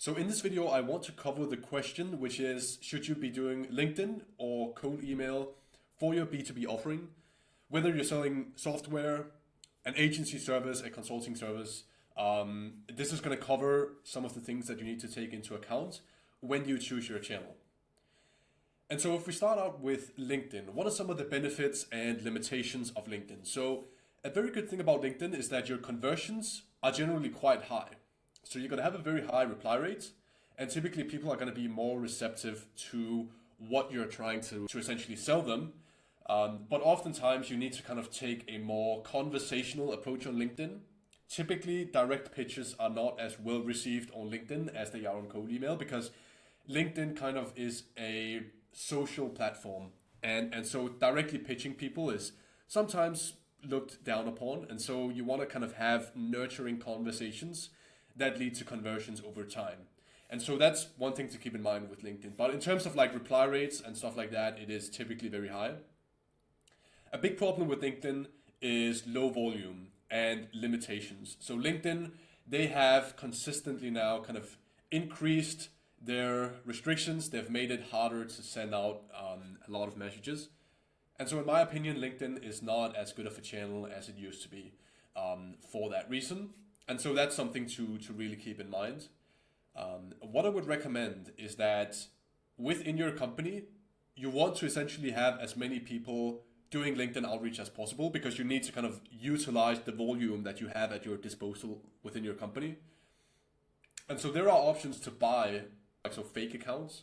So in this video, I want to cover the question, which is, should you be doing LinkedIn or cold email for your B2B offering? Whether you're selling software, an agency service, a consulting service, this is going to cover some of the things that you need to take into account when you choose your channel. And so if we start out with LinkedIn, what are some of the benefits and limitations of LinkedIn? So a very good thing about LinkedIn is that your conversions are generally quite high. So you're going to have a very high reply rate, and typically people are going to be more receptive to what you're trying to essentially sell them. But oftentimes you need to kind of take a more conversational approach on LinkedIn. Typically, direct pitches are not as well received on LinkedIn as they are on cold email, because LinkedIn kind of is a social platform. And so directly pitching people is sometimes looked down upon. And so you want to kind of have nurturing conversations that lead to conversions over time. And so that's one thing to keep in mind with LinkedIn. But in terms of like reply rates and stuff like that, it is typically very high. A big problem with LinkedIn is low volume and limitations. So LinkedIn, they have consistently now kind of increased their restrictions. They've made it harder to send out a lot of messages. And so in my opinion, LinkedIn is not as good of a channel as it used to be for that reason. And so that's something to really keep in mind. What I would recommend is that within your company, you want to essentially have as many people doing LinkedIn outreach as possible, because you need to kind of utilize the volume that you have at your disposal within your company. And so there are options to buy fake accounts,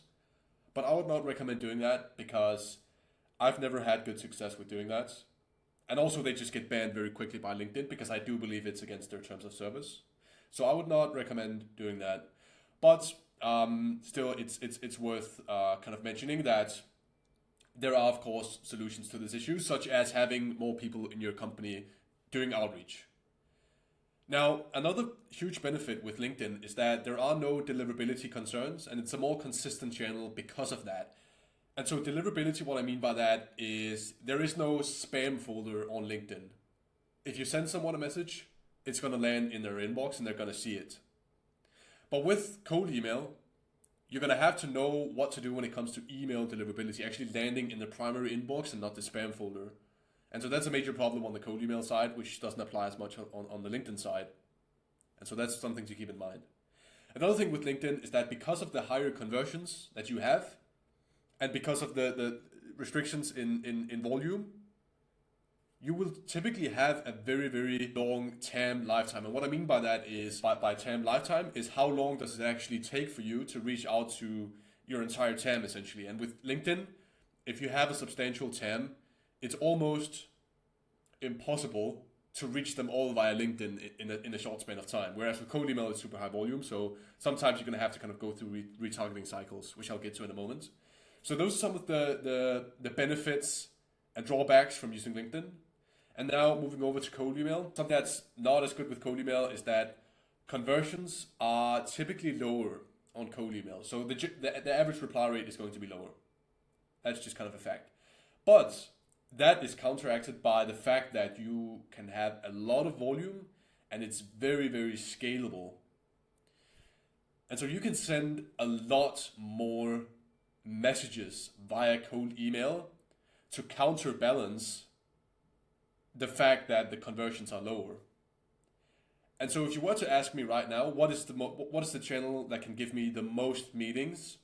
but I would not recommend doing that because I've never had good success with doing that. And also they just get banned very quickly by LinkedIn because I do believe it's against their terms of service. So I would not recommend doing that. But still, it's worth kind of mentioning that there are, of course, solutions to this issue, such as having more people in your company doing outreach. Now, another huge benefit with LinkedIn is that there are no deliverability concerns, and it's a more consistent channel because of that. And so deliverability, what I mean by that is there is no spam folder on LinkedIn. If you send someone a message, it's going to land in their inbox and they're going to see it. But with cold email, you're going to have to know what to do when it comes to email deliverability, actually landing in the primary inbox and not the spam folder. And so that's a major problem on the cold email side, which doesn't apply as much on the LinkedIn side. And so that's something to keep in mind. Another thing with LinkedIn is that because of the higher conversions that you have, and because of the restrictions in volume, you will typically have a very, very long TAM lifetime. And what I mean by that is, by TAM lifetime, is how long does it actually take for you to reach out to your entire TAM, essentially. And with LinkedIn, if you have a substantial TAM, it's almost impossible to reach them all via LinkedIn in a short span of time. Whereas with cold email, it's super high volume. So sometimes you're going to have to kind of go through retargeting cycles, which I'll get to in a moment. So those are some of the benefits and drawbacks from using LinkedIn. And now moving over to cold email. Something that's not as good with cold email is that conversions are typically lower on cold email. So the average reply rate is going to be lower. That's just kind of a fact. But that is counteracted by the fact that you can have a lot of volume and it's very, very scalable. And so you can send a lot more messages via cold email to counterbalance the fact that the conversions are lower. And so if you were to ask me right now, what is the channel that can give me the most meetings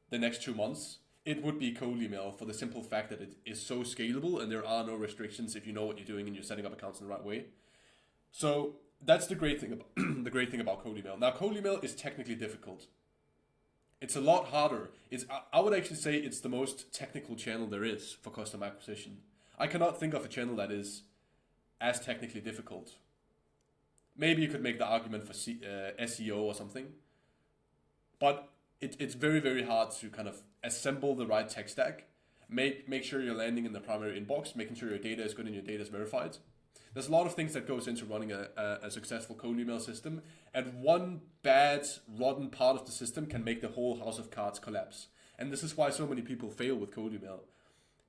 the next 2 months? It would be cold email, for the simple fact that it is so scalable and there are no restrictions if you know what you're doing and you're setting up accounts in the right way. So that's the great thing about cold email. Now, cold email is technically difficult. It's a lot harder. I would actually say it's the most technical channel there is for customer acquisition. I cannot think of a channel that is as technically difficult. Maybe you could make the argument for SEO or something, but it's very, very hard to kind of assemble the right tech stack, make sure you're landing in the primary inbox, making sure your data is good and your data is verified. There's a lot of things that goes into running a successful cold email system, and one bad, rotten part of the system can make the whole house of cards collapse. And this is why so many people fail with cold email.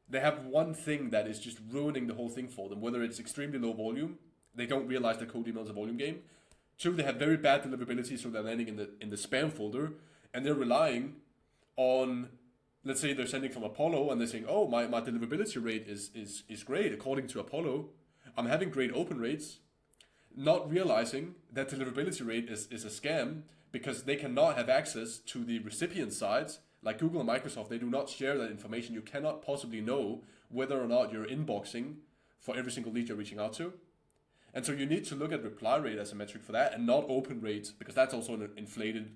They have one thing that is just ruining the whole thing for them, whether it's extremely low volume, they don't realize that cold email is a volume game, Two, they have very bad deliverability, so they're landing in the spam folder, and they're relying on, let's say they're sending from Apollo and they're saying, oh, my deliverability rate is great according to Apollo. I'm having great open rates, not realizing that deliverability rate is a scam because they cannot have access to the recipient sides. Like Google and Microsoft, they do not share that information. You cannot possibly know whether or not you're inboxing for every single lead you're reaching out to. And so you need to look at reply rate as a metric for that and not open rate, because that's also an inflated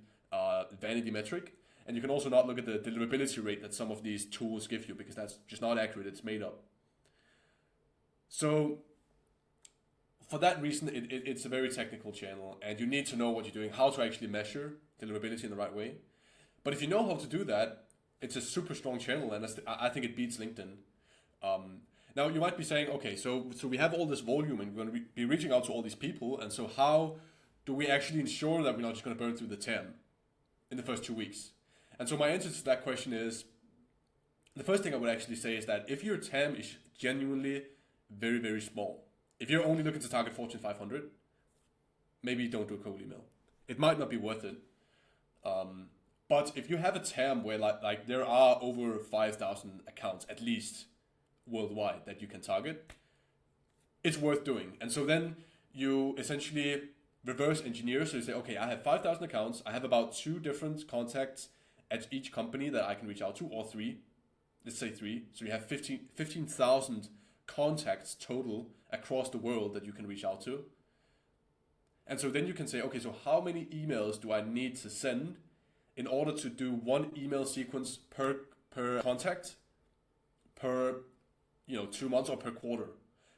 vanity metric. And you can also not look at the deliverability rate that some of these tools give you, because that's just not accurate, it's made up. So for that reason, it's a very technical channel, and you need to know what you're doing, how to actually measure deliverability in the right way. But if you know how to do that, it's a super strong channel, and I think it beats LinkedIn. Now you might be saying, okay, so we have all this volume and we're going to be reaching out to all these people, and so how do we actually ensure that we're not just going to burn through the TAM in the first 2 weeks? And so my answer to that question is, the first thing I would actually say is that if your TAM is genuinely very, very small, if you're only looking to target Fortune 500, maybe don't do a cold email. It might not be worth it. But if you have a TAM where like there are over 5,000 accounts at least worldwide that you can target, it's worth doing. And so then you essentially reverse engineer. So you say, okay, I have 5,000 accounts. I have about 2 different contacts at each company that I can reach out to, or 3. Let's say 3. So you have 15,000 contacts total across the world that you can reach out to. And so then you can say, okay, so how many emails do I need to send in order to do 1 email sequence per contact per 2 months or per quarter?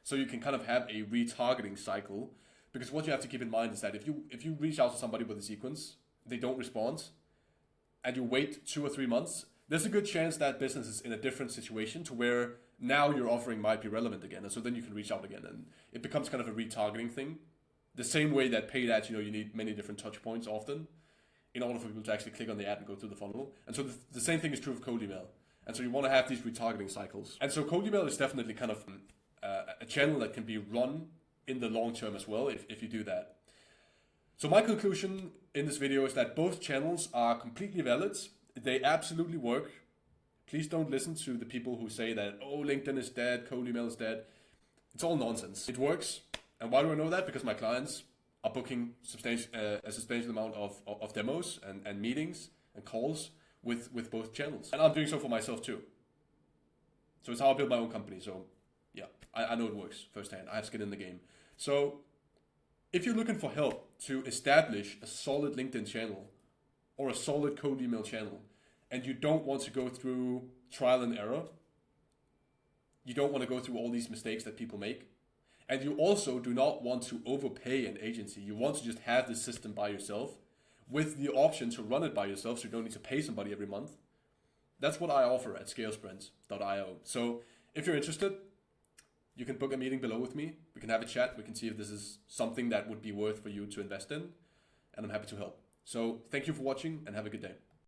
So you can kind of have a retargeting cycle, because what you have to keep in mind is that if you reach out to somebody with a sequence, they don't respond, and you wait 2 or 3 months, there's a good chance that business is in a different situation to where now your offering might be relevant again. And so then you can reach out again, and it becomes kind of a retargeting thing. The same way that paid ads, you need many different touch points often in order for people to actually click on the ad and go through the funnel. And so the same thing is true of cold email. And so you want to have these retargeting cycles. And so cold email is definitely kind of a channel that can be run in the long term as well if you do that. So my conclusion in this video is that both channels are completely valid. They absolutely work. Please don't listen to the people who say that, oh, LinkedIn is dead, cold email is dead. It's all nonsense. It works. And why do I know that? Because my clients are booking a substantial amount of demos and meetings and calls with both channels. And I'm doing so for myself too. So it's how I build my own company. So yeah, I know it works firsthand. I have skin in the game. So if you're looking for help to establish a solid LinkedIn channel or a solid cold email channel, and you don't want to go through trial and error, you don't want to go through all these mistakes that people make, and you also do not want to overpay an agency, you want to just have the system by yourself with the option to run it by yourself so you don't need to pay somebody every month. That's what I offer at scalesprint.io. So if you're interested, you can book a meeting below with me. We can have a chat. We can see if this is something that would be worth for you to invest in. And I'm happy to help. So thank you for watching and have a good day.